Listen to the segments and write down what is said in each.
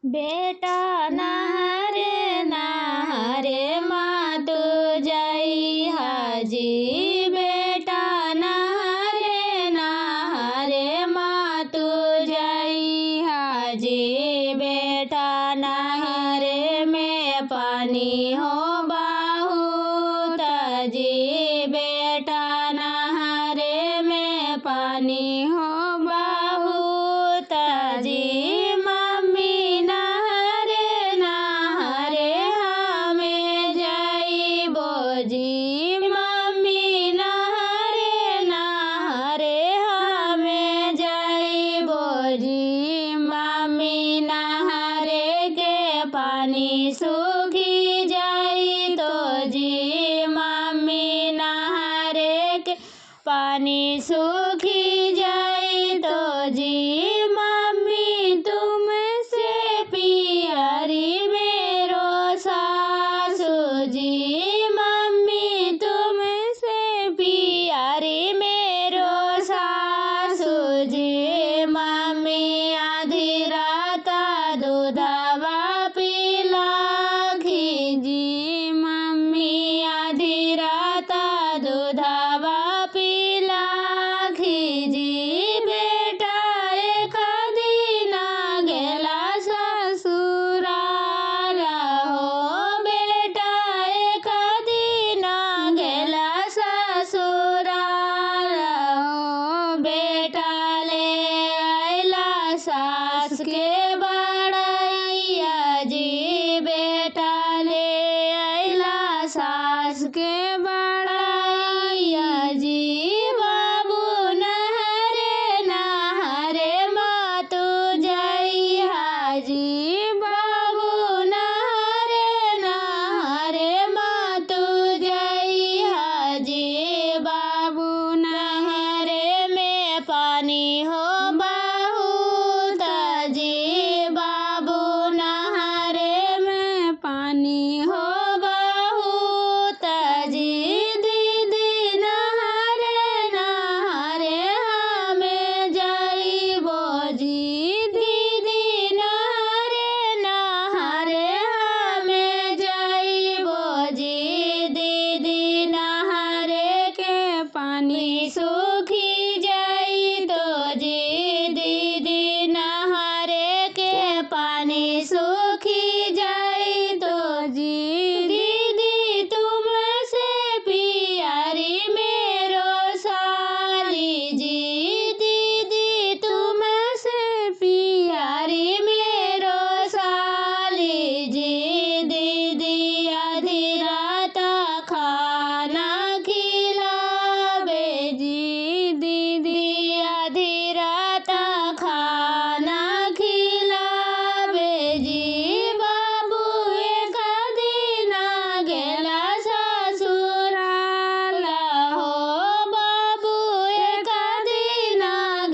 बेटा नहरे नहरे मातु जई हाजी बेटा नहरे नहरे मातु जई हाजी बेटा नहरे में पानी हो बहुत जी बेटा नहरे में पानी हो बहुत जी मम्मी नहरे नहरे हमें जाइबो जी मम्मी नहरे नहरे हमें जाइबो जी मम्मी नहरे के पानी सूखी जाई तो जी मम्मी नहरे के पानी सूखी जाई तो जी मम्मी तुमसे प्यारी मेरो सासू जी मम्मी तुमसे प्यारी मेरो सासू जी मम्मी आधी रात दूधवा पिला जी मम्मी आधी रात दूधवा पिला जी बेटा एक दिन गेला ससुराल हो बेटा एक दिन गेला ससुराल हो बेटा ले अइला सास के बड़ैया जी बेटा ले अइला सास के बड़ैया जी बाबू नहरे नहरे मातु जई हाजी बाबू नहरे नहरे मातु जई हाजी बाबू नहरे में पानी हो बहुत जी बाबू नहरे में पानी हो बहुत जी दीदी नहरे नहरे हमें जाइबो जी दीदी नहरे नहरे हमें जाइबो जी दीदी नहरे के पानी सूखी जाई तो जी दीदी नहरे के पानी सूखी जाई तो जी दीदी तुमसे प्यारी मेरो साली जी दीदी तुमसे प्यारी मेरो साली जी दीदी आधी रात खाना खिलावे जी दीदी आधी रात खाना खिलावे जी बाबू एक दिन गेला ससुराल हो बाबू एक दिन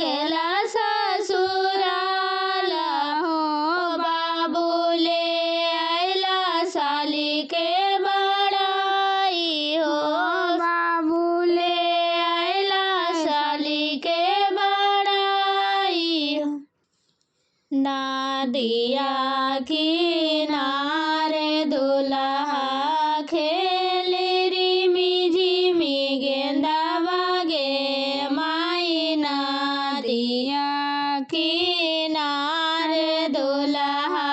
गेला ससुराल हो बाबू ले अइला साली के बड़ाई हो बाबू ले अइला साली के बड़ाई हो नदिया किनारे दुल्हा खेले रिमी झिमी गेंदावा गे माई नदिया किनारे दुल्हा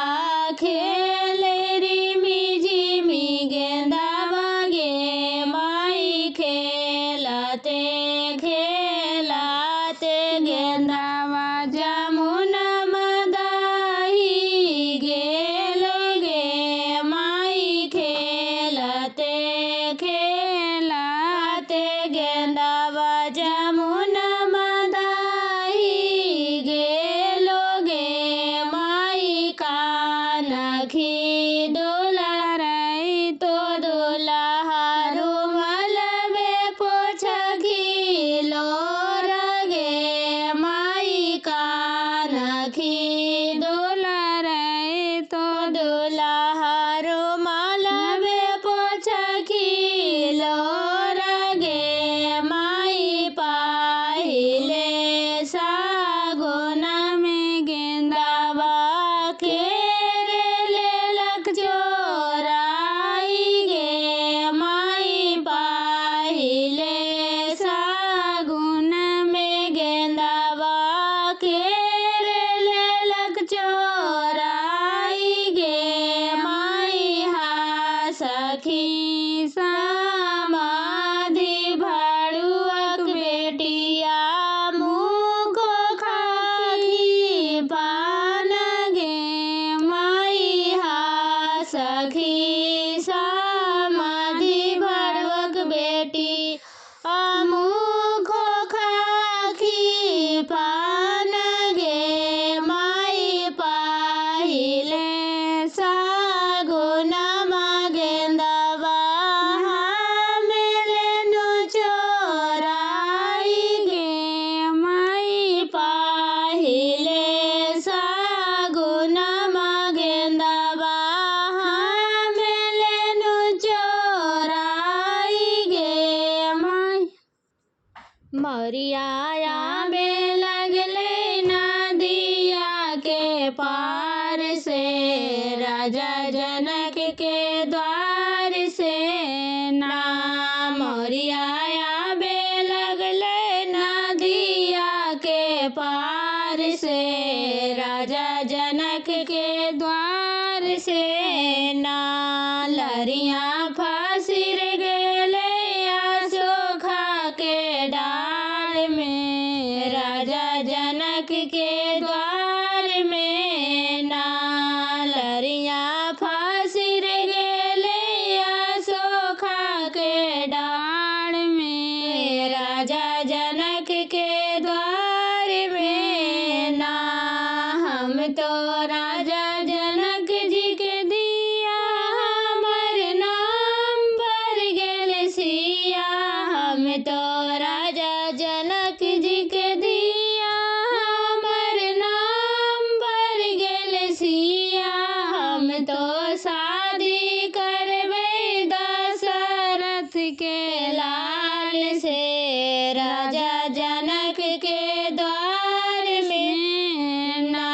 खेले रिमी झिमी गेंदावा गे माई खेलते खेलते गेंदावा जमुना मदाही गेलो गे पाहिले सागुनमा गेंदवा मेलेनु चोराई गे माई पाहिले सागुनमा गेंदवा मेलेनु चोराई गे माई मरियाया में लगले नदिया के पार से राजा जनक के द्वार से ना मरियाया में लगले नदिया के पार से राजा जनक के द्वार से ना लरिया फांसिर गेले अशोका के डाल में राजा जनक के द्वार में ना लरिया फांसिर गेले अशोका के डाल में राजा जनक के द्वार में ना हम तो राजा जनक जी के दिया हमर नाम पर गेल सिया हम तो राजा जनक जी के दिया हमर नाम पर गेल सिया हम तो शादी करबै दशरथ के लाल से राजा जनक के द्वार में ना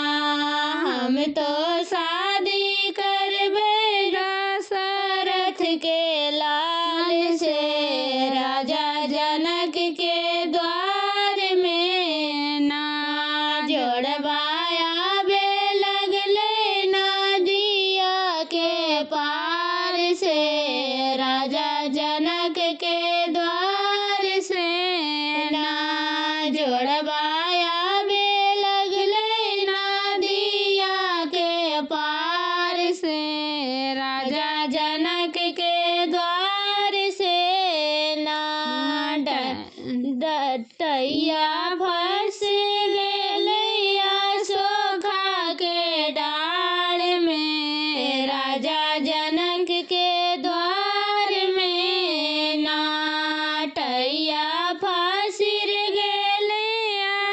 हम तो शादी करबै दशरथ के लाल से राजा जनक के द्वार में ना जोड़वाया बे लगले नदिया के पार से राजा जनक के द्वार से ना जोड़वाया बे लगले नदिया के पार से राजा जनक के द्वार से ना डटैया फंस गेले अशोका के डाल में राजा जनक के द्वार में ना टैया फांसिर गेले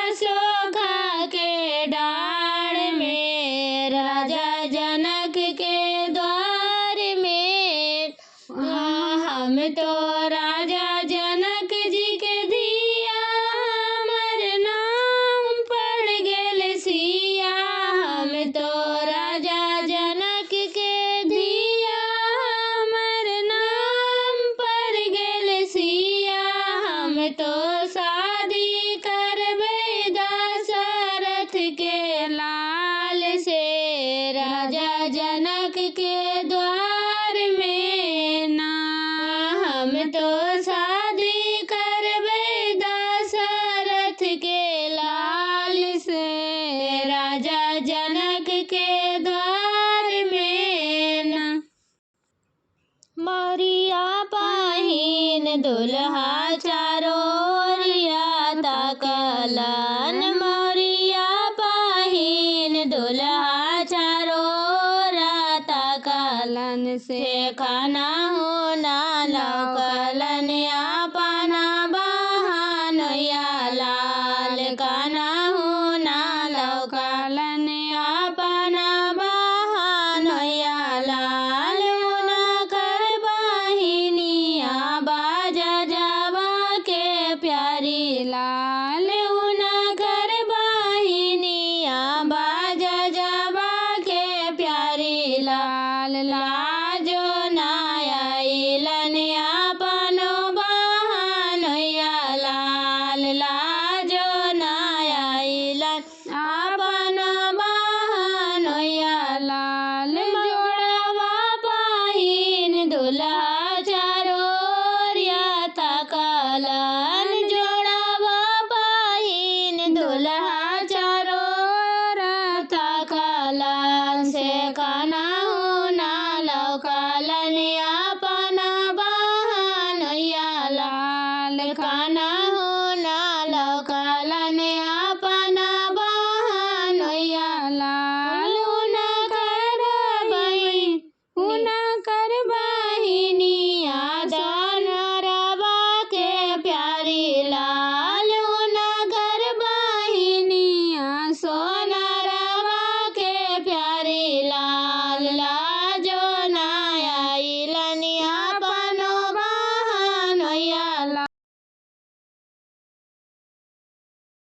अशोका के डाल में राजा जनक के द्वार में हम तो राजा जनक जी के दिया हमर नाम पड़ गेल सिया हम तो राजा जनक के दिया हमर नाम पड़ गेल सिया हम तो शादी करबै दशरथ के लाल से राजा जनक के द्वार में ना हम तो शादी करबै दशरथ के लाल से राजा जनक के द्वार में ना मरिया पाहिन दुल्हा चारोरिया ताकलन मरिया पाहिन दुल्हा चारोरा ताकलन से खाना होना लौकलन अपना बहनोया लाल खाना होना लौकलन अपना बहनोया लाल उना कर बहिनिया बाजा जावा के प्यारी लाल उना कर बहिनिया बाजा जावा के प्यारी लाल लाल